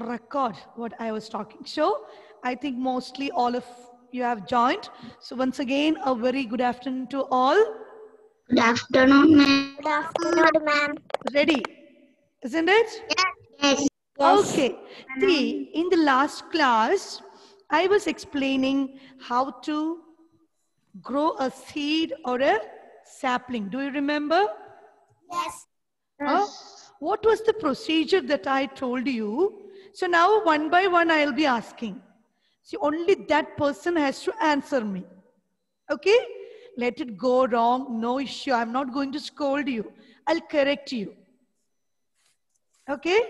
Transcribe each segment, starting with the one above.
record what I was talking. So I think mostly all of you have joined. So once again, a very good afternoon to all. Good afternoon, ma'am. Good afternoon, ma'am. Ready, isn't it? Yes. Okay. See, in the last class, I was explaining how to grow a seed or a sapling. Do you remember? Yes. Huh? What was the procedure that I told you? So now one by one I'll be asking. See, only that person has to answer me. Okay? Let it go wrong, no issue. I'm not going to scold you. I'll correct you. Okay?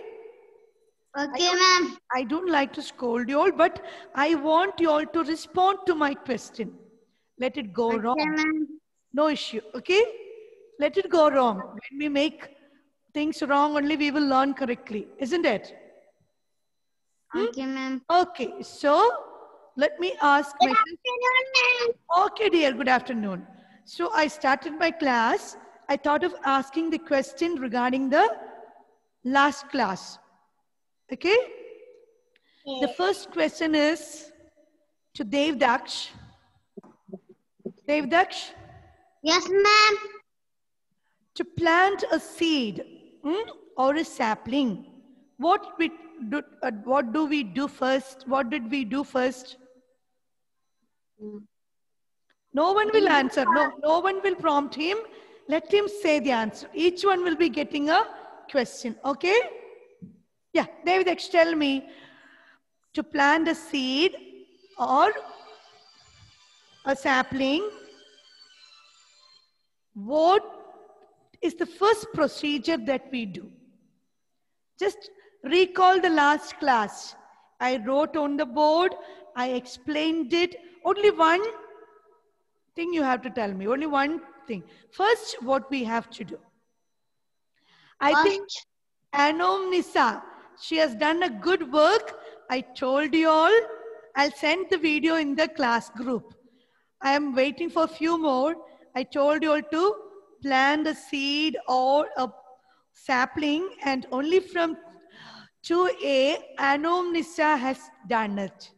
Okay, ma'am. I don't like to scold you all, but I want you all to respond to my question. Let it go Okay, wrong. ma'am. No issue. Okay? Let it go wrong. When we make things wrong, only we will learn correctly. Isn't it? Okay, ma'am. Okay. So, let me ask Good myself. afternoon, ma'am. Okay, dear. Good afternoon. So, I started my class. I thought of asking the question regarding the last class. Okay? The first question is to Devdaksh. Devdaksh, Yes, ma'am. to plant a seed or a sapling, what do we do first? What did we do first? No one will answer. No one will prompt him. Let him say the answer. Each one will be getting a question. Okay? Yeah, Devdaksh, tell me, to plant a seed or a sapling, what is the first procedure that we do? Just recall the last class. I wrote on the board, I explained it. Only one thing you have to tell me, only one thing. First, what we have to do. I think Anom Nisa, she has done a good work. I told you all, I'll send the video in the class group. I am waiting for a few more. I told you all to plant a seed or a sapling, and only from 2A, Anom Nisa has done it.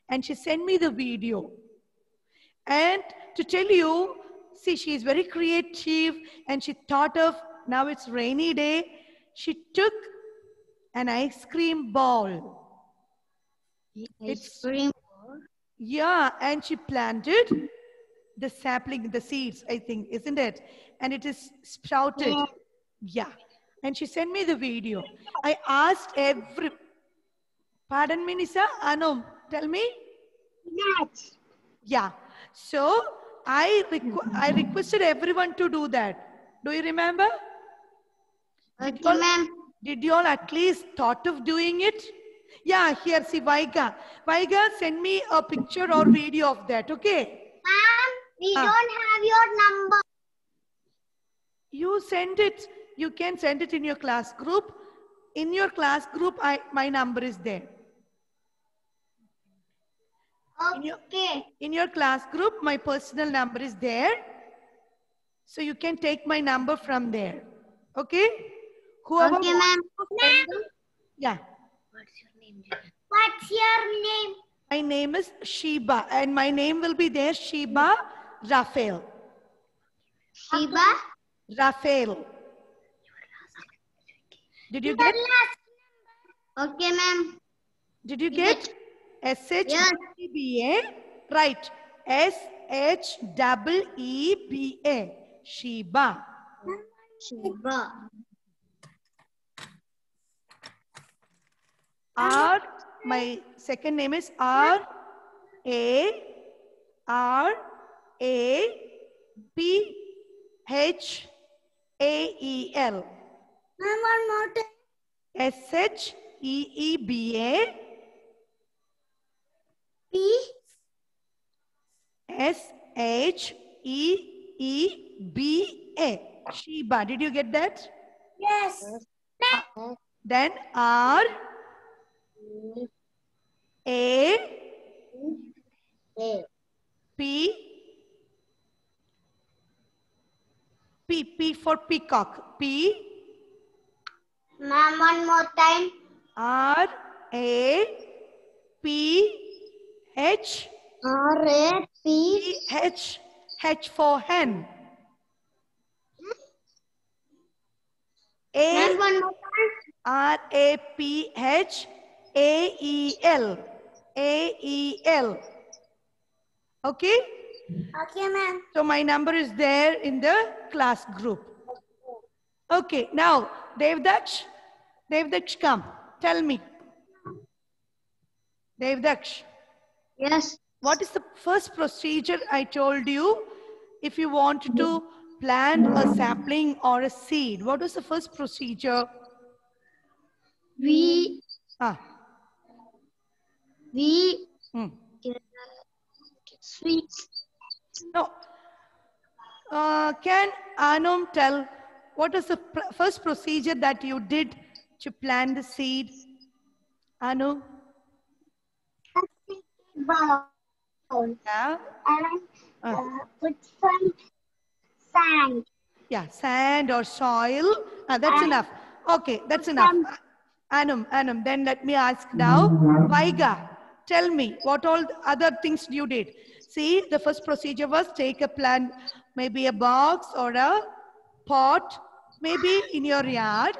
And she sent me the video. And to tell you, see, she is very creative and she thought of, now it's rainy day, she took an ice cream ball. Ice cream. Yeah, and she planted the sapling, the seeds, I think, isn't it? And it is sprouted. Yeah. And she sent me the video. I asked pardon me, Nisa? Anom, tell me. Yes. Yeah. So I requested everyone to do that. Do you remember? Okay, ma'am. Did you all at least thought of doing it? Yeah, here, see, Vaiga. Vaiga, send me a picture or video of that, okay? Ma'am, we don't have your number. You send it. You can send it in your class group. In your class group, my number is there. Okay. In your class group, my personal number is there. So you can take my number from there. Okay? Whoever Okay, ma'am. Yeah. What's your name? My name is Sheba, and my name will be there, Sheba Raphael. Shiba. Raphael. Did you get? Okay, ma'am. Did you get? S-H-E-B-A? Right. S-H-E-E-B-A. Sheba. Shiba. My second name is R-A-R-A-P-H-A-E-L. Ma'am, one more time. S-H-E-E-B-A. P. S-H-E-E-B-A. Sheba. Did you get that? Yes. Then R A P for peacock. P Ma'am, one more time. R R-A-P-H. R-A-P. H for hen. Ma'am, one more time. R-A-P-H-A-E-L. A-E-L. Okay? Okay, ma'am. So my number is there in the class group. Okay, now Devdaksh. Devdaksh, come. Tell me. Devdaksh. Yes. What is the first procedure I told you if you want to plant a sapling or a seed? What was the first procedure? We Ah, hmm. sweets. No. Can Anum tell what is the first procedure that you did to plant the seed? Anu? Bowl. Yeah. And put some sand. Yeah, sand or soil. That's And enough. Okay, that's put enough. some- Anum, then let me ask now. Vaiga, tell me what all the other things you did. See, the first procedure was take a plant, maybe a box or a pot, maybe in your yard.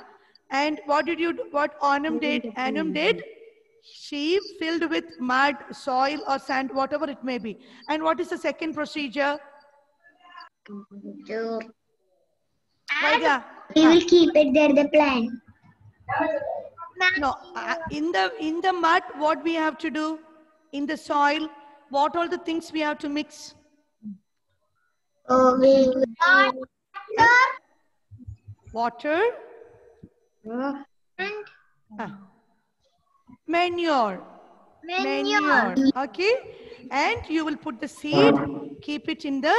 And what did you do? What Anum did? She filled with mud, soil or sand, whatever it may be. And what is the second procedure? Vaiga. We will keep it there, the plant. No, in the mud, what we have to do? In the soil, what all the things we have to mix? We will Water, and manure. Okay, and you will put the seed, keep it in the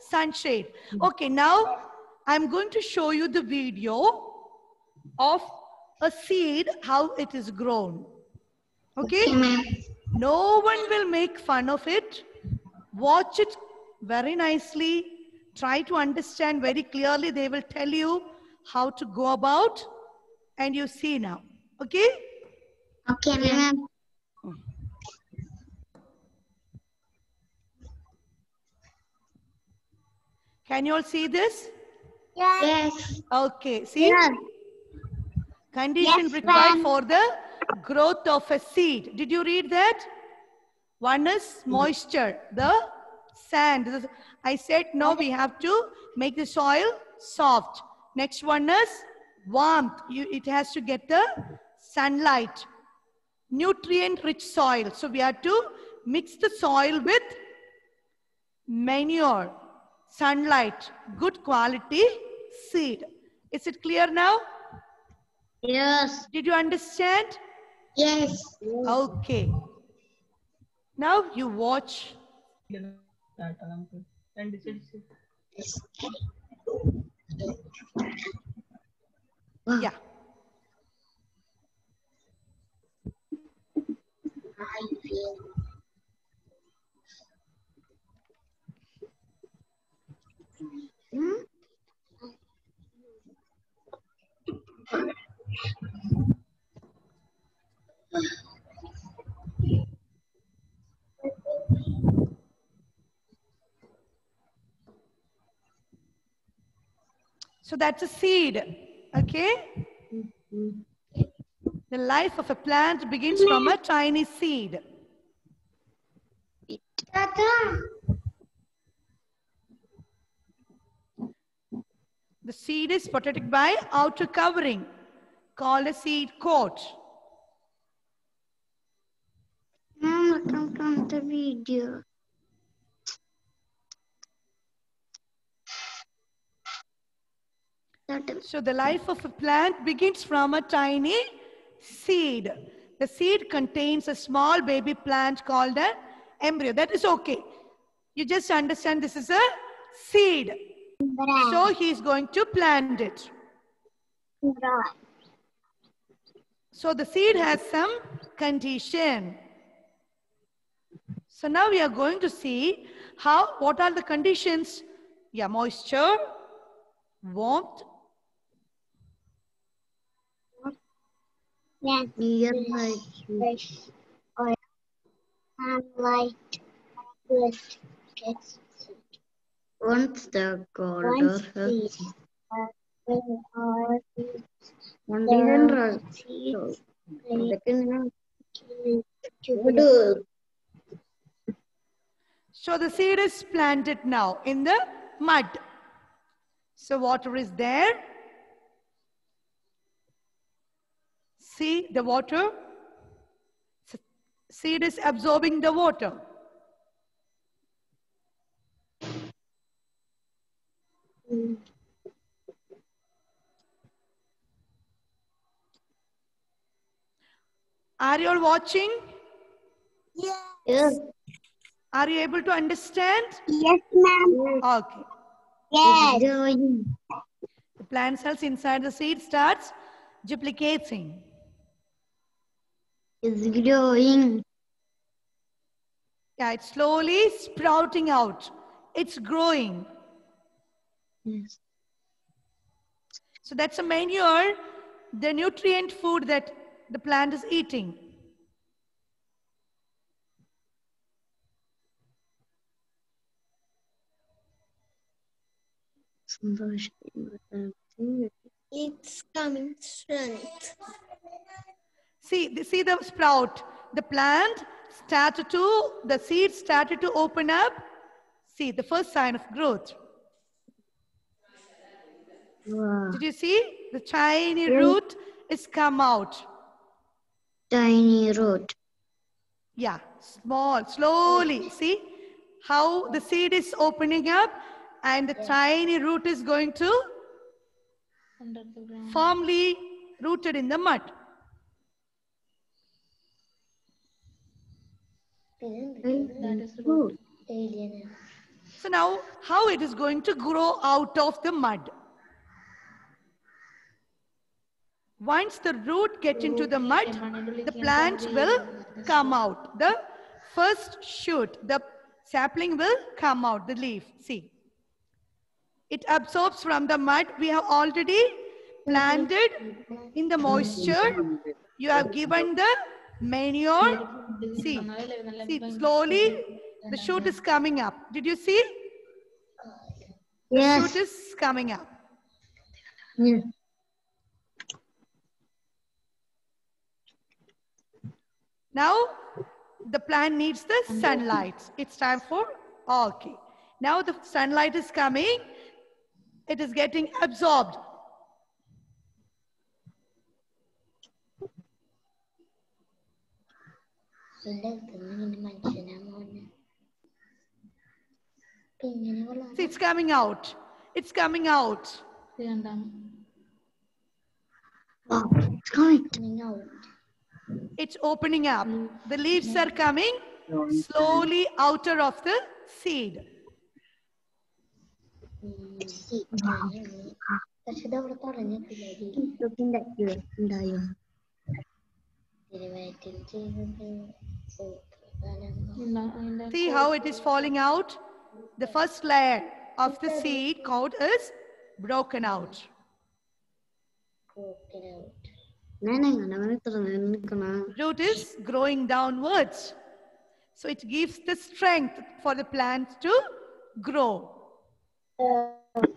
sunshade. Okay, now I'm going to show you the video of a seed, how it is grown. Okay? No one will make fun of it. Watch it very nicely. Try to understand very clearly. They will tell you how to go about, and you see now. Okay? Okay, ma'am. Can you all see this? yes. Okay, see? Yes. Condition Yes, required ma'am. for the growth of a seed. Did you read that? One is moisture, the sand. I said no, we have to make the soil soft. Next one is warmth. It has to get the sunlight. Nutrient rich soil. So we have to mix the soil with manure, sunlight, good quality seed. Is it clear now? Yes. Did you understand? Yes. Okay. Now you watch. Yeah. So that's a seed. Okay? The life of a plant begins from a tiny seed. The seed is protected by outer covering called a seed coat. Come to the video. So the life of a plant begins from a tiny seed. The seed contains a small baby plant called an embryo. That is okay. You just understand this is a seed. So he is going to plant it. So the seed has some condition. So now we are going to see what are the conditions? Yeah, moisture, warmth, Nearby fresh oil, sunlight, good gets once the once colder these are one the reason seeds second to So the seed is planted now in the mud. So water is there. See the water? Seed is absorbing the water. Are you all watching? yes Are you able to understand? Yes, ma'am. Okay. Yes. going The plant cells inside the seed starts duplicating. is growing Yeah, it's slowly sprouting out. It's growing. yes So that's a manure, the nutrient food that the plant is eating. It's coming strength. See the sprout. The plant started to, the seed started to open up. See the first sign of growth. wow. Did you see? The tiny root is come out. Tiny road Yeah, small, slowly. See how the seed is opening up and the tiny root is going to firmly rooted in the mud. that is road So now how it is going to grow out of the mud? Once the root gets into the mud, the plant will come out. The first shoot, the sapling will come out, the leaf. See, it absorbs from the mud. We have already planted in the moisture. You have given the manure. See, slowly the shoot is coming up. Did you see? The yes shoot is coming up. yes Now, the plant needs the sunlight. It's time for, okay. Now the sunlight is coming. It is getting absorbed. See, it's coming out. It's coming out. wow it's coming out. It's opening up. The leaves are coming slowly outer of the seed. looking at you See how it is falling out? The first layer of the seed coat is broken out. Root is growing downwards. So it gives the strength for the plant to grow. And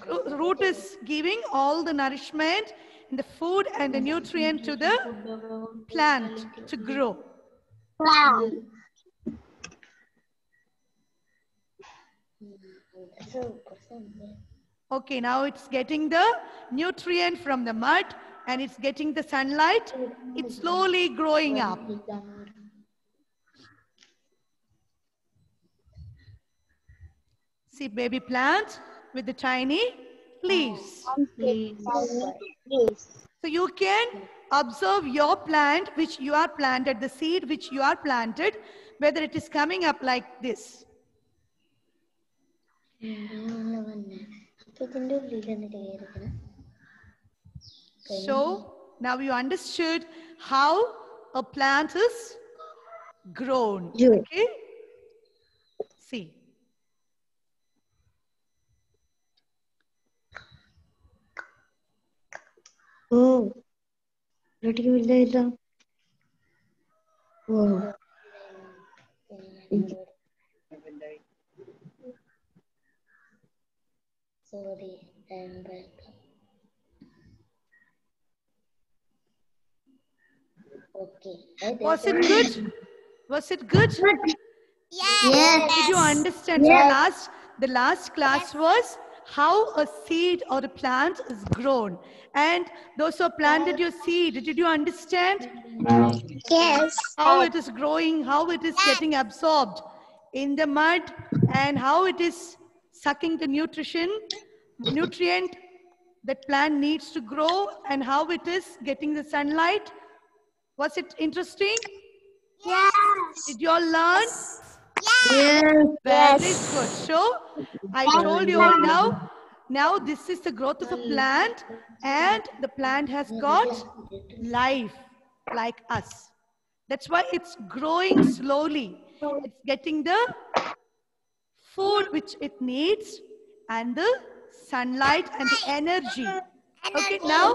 the root is giving all the nourishment, the food and the nutrient to the plant to grow. Wow. Okay, now it's getting the nutrient from the mud and it's getting the sunlight. It's slowly growing up. See baby plant with the tiny leaves. So you can observe your plant which you are planted, the seed which you are planted, whether it is coming up like this. So now you understood how a plant is grown. Okay? See. ഇല്ല ഇല്ല ഓ sorry and welcome. Okay. Was it good? Was it good? Yes. Did you understand? Yes. The last class was how a seed or a plant is grown. And those who planted your seed, did you understand? Yes. How it is growing, how it is getting absorbed in the mud, and how it is sucking the nutrient that plant needs to grow, and how it is getting the sunlight. Was it interesting? Yes. Did you all learn? Yes. Very good. So I told you all now this is the growth of a plant, and the plant has got life like us. That's why it's growing slowly. It's getting the food which it needs and the sunlight and the energy. Okay, now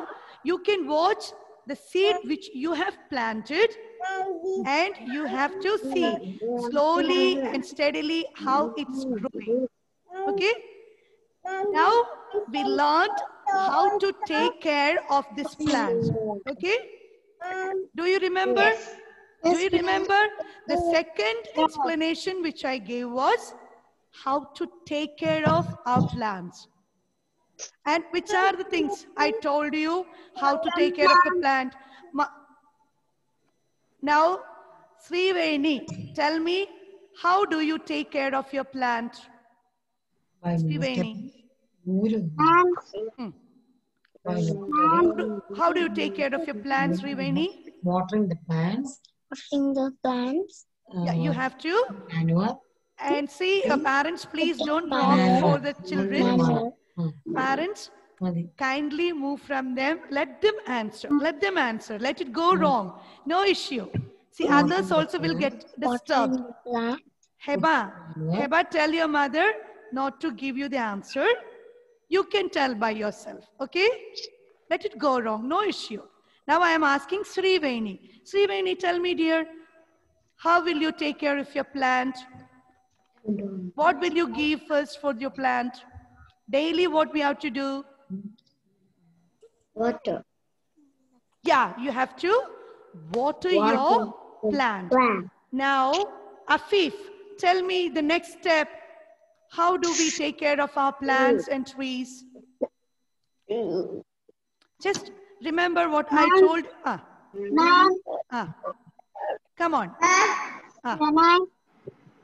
you can watch the seed which you have planted, and you have to see slowly and steadily how it's growing. Okay, now we learned how to take care of this plant. Okay, do you remember? Do you remember? The second explanation which I gave was how to take care of our plants. And which are the things I told you how to take care of the plant? Now, Sriveni, tell me, how do you take care of your plant? Sriveni. How do you take care of your plants, Sriveni? Watering the plants. Watering the plants. Yeah, you have to. Annual. And see, parents, please don't wrong for the children. Parents, kindly move from them. Let them answer. Let them answer. Let it go wrong. No issue. See, others also will get disturbed. Watering the plant. Heba, tell your mother not to give you the answer. You can tell by yourself. Okay? Let it go wrong. No issue. Now I am asking Sriveni. Sriveni, tell me, dear, how will you take care of your plant? What will you give first for your plant? Daily, what we have to do? Water. Yeah, you have to water your plant. Now, Afif, tell me the next step. How do we take care of our plants and trees? Just remember what I told. Come on.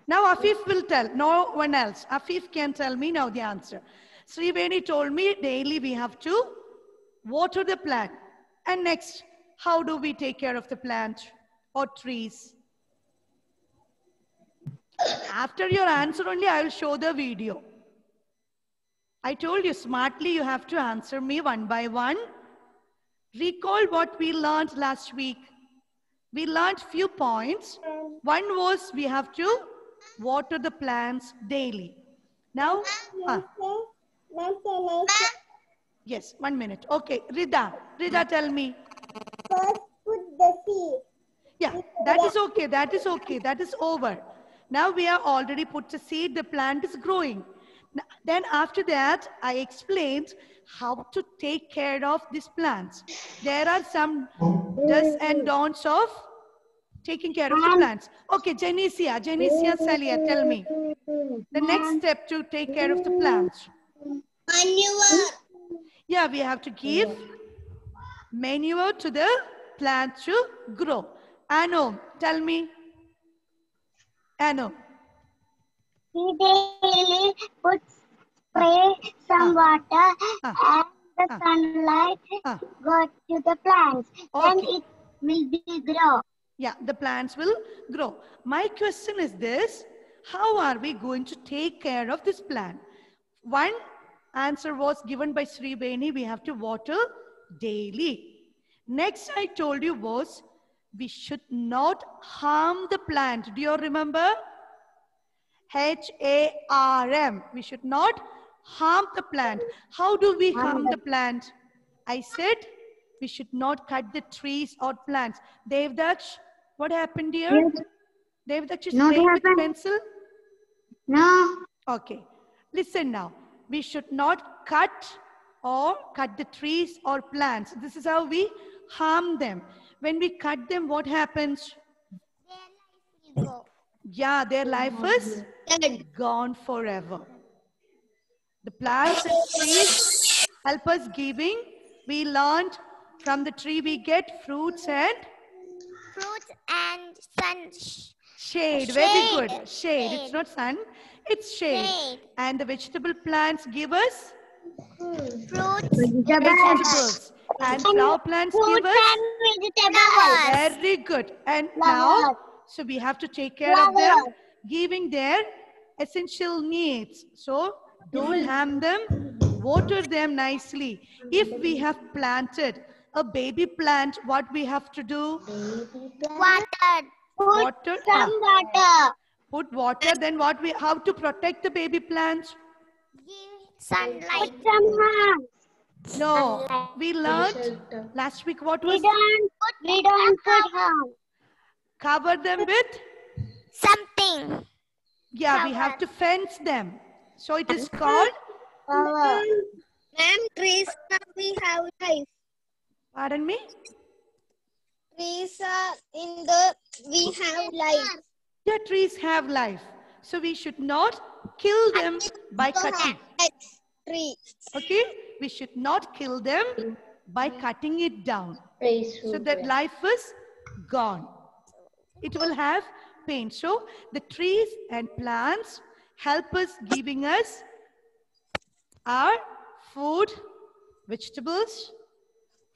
Now Afif will tell, no one else. Afif can tell me now the answer. Sriveni told me daily we have to water the plant. And next, how do we take care of the plant or trees? After your answer only, I will show the video. I told you smartly you have to answer me one by one. Recall what we learned last week. We learned few points. One was we have to water the plants daily. Now, yes, 1 minute. Okay, Rida, tell me. First, put the seed. Yeah, that is okay. That is okay. That is over. Now we have already put the seed. The plant is growing. Then after that, I explained how to take care of these plants. There are some do's and don'ts of taking care of the plants. Okay, Genesia Salia, tell me. The next step to take care of the plants. Manure. Yeah, we have to give manure to the plant to grow. Anu, tell me. Anu. We daily put spray some water and the sunlight go to the plants. Then it will be grow. Yeah, the plants will grow. My question is this: how are we going to take care of this plant? One answer was given by Sriveni, we have to water daily. Next I told you was we should not harm the plant. Do you remember? H-A-R-M. We should not harm the plant. How do we harm the plant? I said We should not cut the trees or plants. Devdaksh, what happened here? Yes. Devdaksh is Not playing with happened. pencil. No. Okay, listen now. We should not cut the trees or plants. This is how we harm them. When we cut them, what happens? Yeah, their life is gone forever. The plants and trees help us giving. We learned from the tree we get fruits and sun. shade. Very good. Shade. It's not sun, it's shade. And the vegetable plants give us vegetables. And flower plants give us very good. And now, so we have to take care of them, giving their essential needs. So don't harm them, water them nicely. If we have planted a baby plant, what we have to do? Water. Put water. Then what we how to protect the baby plants? Sunlight. No, we learned last week what was We don't put harm. cover them with? Something. Yeah, we have to fence them. So it is called? Ma'am, trees we have life. Pardon me? Trees are we have life. Yeah, trees have life. So we should not kill them by cutting. Tree. Okay? We should not kill them by cutting it down. So that life is gone. It will have pain. So the trees and plants help us giving us our food, vegetables,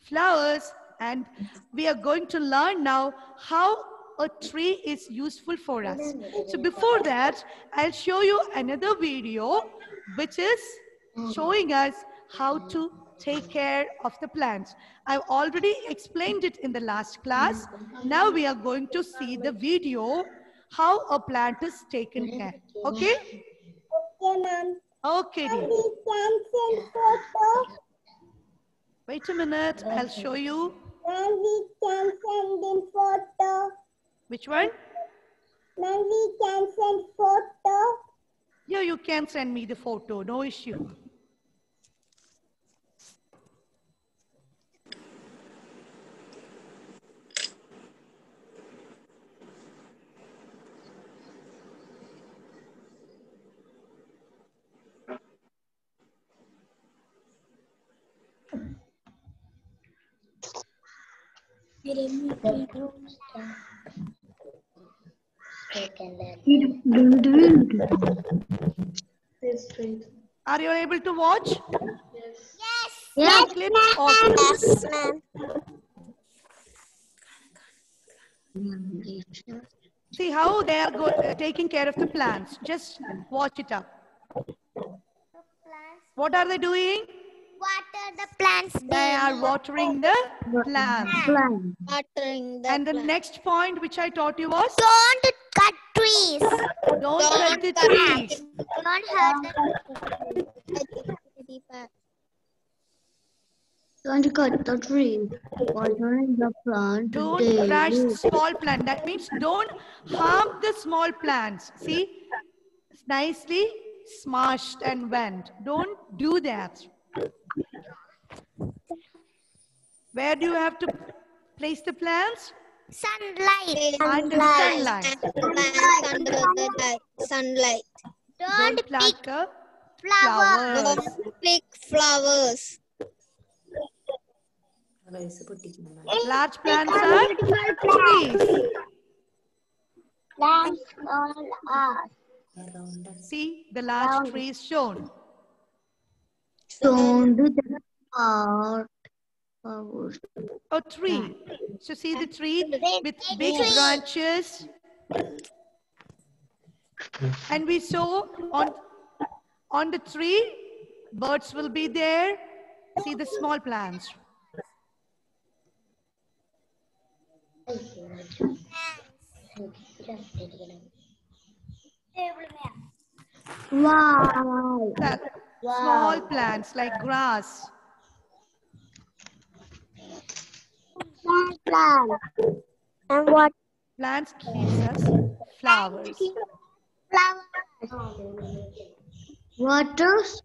flowers, and we are going to learn now how a tree is useful for us. So before that, I'll show you another video which is showing us how to take care of the plants. I've already explained it in the last class. Now we are going to see the video how a plant is taken care. Okay? Okay, ma'am. Okay, dear. We can send photo. Wait a minute. I'll show you. Ma'am, we can send in photo. Which one? Ma'am, we can send photo. Yeah, you can send me the photo. No issue. Are you able to watch? Yes, Clip? ma'am. Okay. Yes, ma'am. See how they are taking care of the plants. Just watch it up. What are they doing? Water the plants. They are watering the plants. Watering And the next point which I taught you was? Don't cut trees. Don't cut the trees. Don't hurt the Don't cut the tree. Watering the plant. Don't crush the small plant. That means don't harm the small plants. See? It's nicely smashed and bent. Don't do that. Where do you have to place the plants? Sunlight. Under the sunlight. Under the sunlight. Don't pluck pick flowers. Don't pick flowers. Large plants are trees. Plants all are. See the large trees shown. Don't do the part. A tree. So see the tree with big branches. And we saw on the tree, birds will be there. See the small plants. Wow. Small plants like grass. Plant. And what? Plants gives us flowers. Flowers. Waters.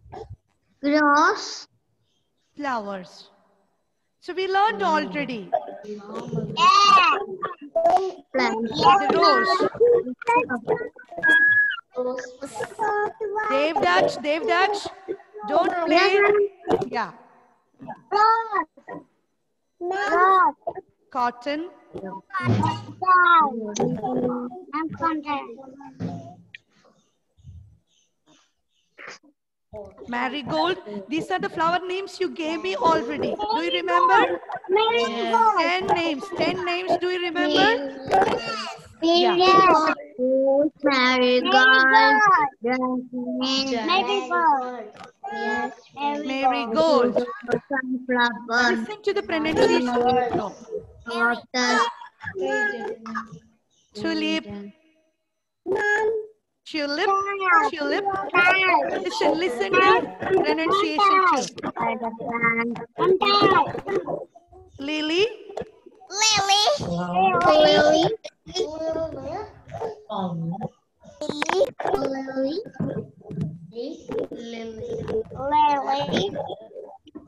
Grass. Flowers. So we learned already. Yeah. Plant. The rose. Devdaksh, don't play. Yeah. Rose. Cotton. I'm content. Marigold. These are the flower names you gave me already. Do you remember? 10 names. 10 names. Do you remember? Yeah. Marigold. Listen to the pronunciation. Tulip. Tulip. Tulip. Listen to pronunciation too. Lily.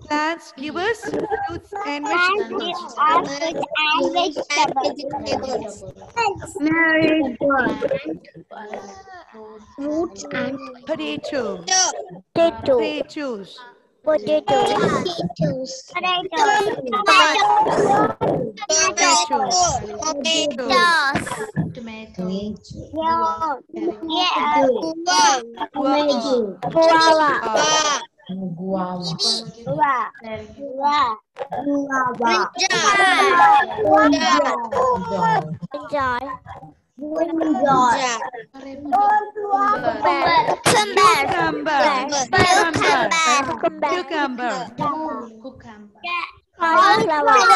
Plants give us fruits and vegetables. Fruits and Potatoes. potatoes. Potatoes. Cucumber. Cauliflower.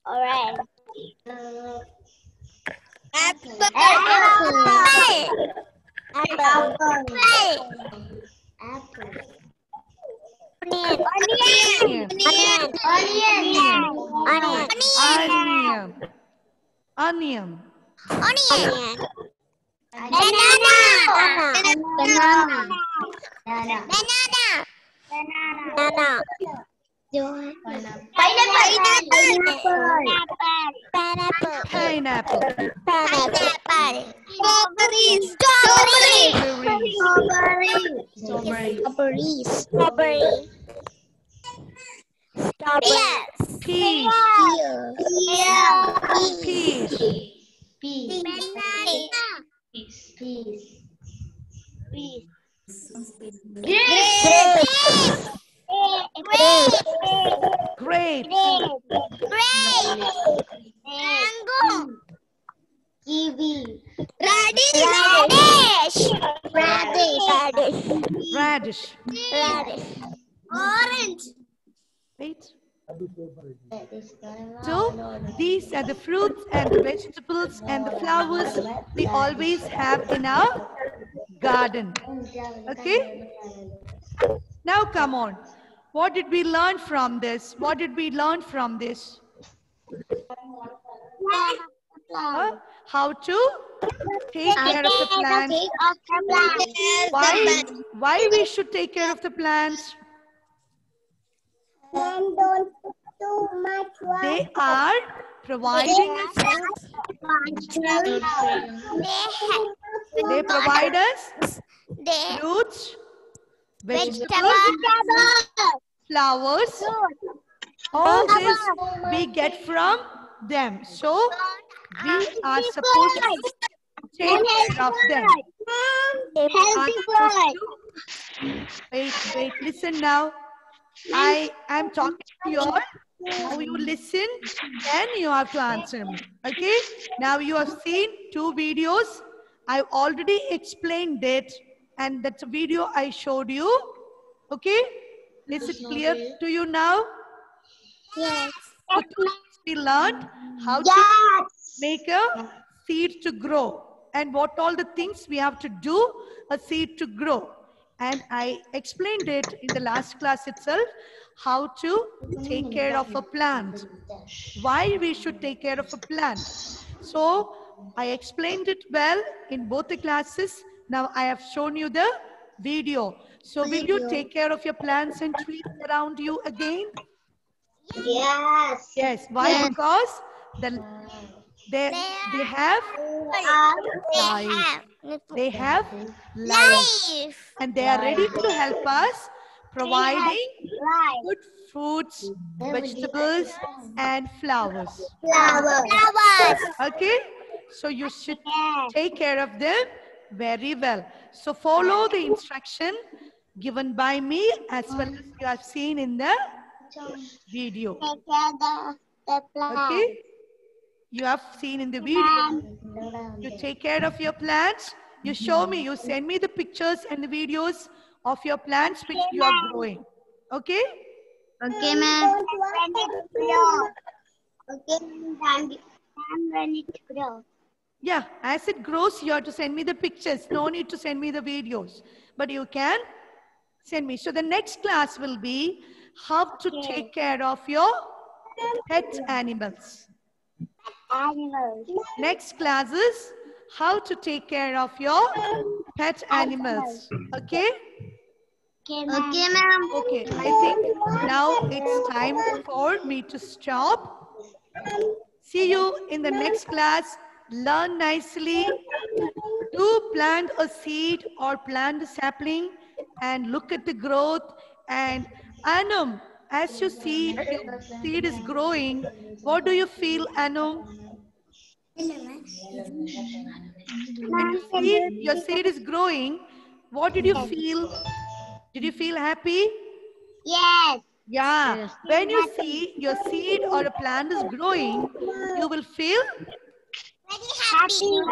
Orange. Onion. Pineapple. Peas. Grapes. Kiwi. Radish. Orange. Wait. So these are the fruits and the vegetables and the flowers we always have in our garden. Okay? Now come on. What did we learn from this? What did we learn from this? How to take care of the plants. Why we should take care of the plants? They are providing us. They provide us fruits, vegetables, flowers. All this we get from them. So we are supposed to take care of them. Wait, listen now. I am talking to you all. Now you listen, then you have to answer me. Okay? Now you have seen 2 videos. I already explained it, and that's a video I showed you. Okay? Is it clear to you now? Yes. We learned how to make a seed to grow. and what all the things we have to do a seed to grow. And I explained it in the last class itself, how to take care of a plant, why we should take care of a plant. So I explained it well in both the classes. Now I have shown you the video. So will you take care of your plants and trees around you again? Yes. Yes. Why? Because they have life. They have life. And they are ready to help us, providing good fruits, vegetables, and flowers. Okay? So you should take care of them very well. So follow the instruction given by me as well as you have seen in the video. Take care the plant. Okay? You have seen in the video. You take care of your plants. You show me, you send me the pictures and the videos of your plants which you are growing. Okay? Okay, ma'am. When it grows. Okay, and when it grows. Yeah, as it grows, you have to send me the pictures. No need to send me the videos. But you can send me. So the next class will be how to take care of your pet animals. Animals. Next class is how to take care of your pet animals. Okay? Okay, ma'am. Okay, ma'am. Okay, I think now it's time for me to stop. See you in the next class. Learn nicely. Do plant a seed or plant a sapling and look at the growth. And Anum, as you see your seed is growing, what do you feel, Anum? When you see your seed is growing, what did you feel? Did you feel happy? Yes. Yeah. Yes. When you see your seed or a plant is growing, you will feel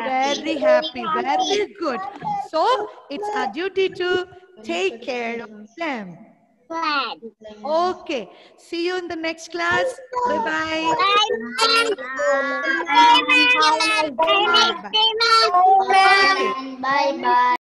very happy. Very good. So it's our duty to take care of them. Plant. Okay. See you in the next class. Bye-bye. Bye. Bye. Bye. Bye. Bye. Bye.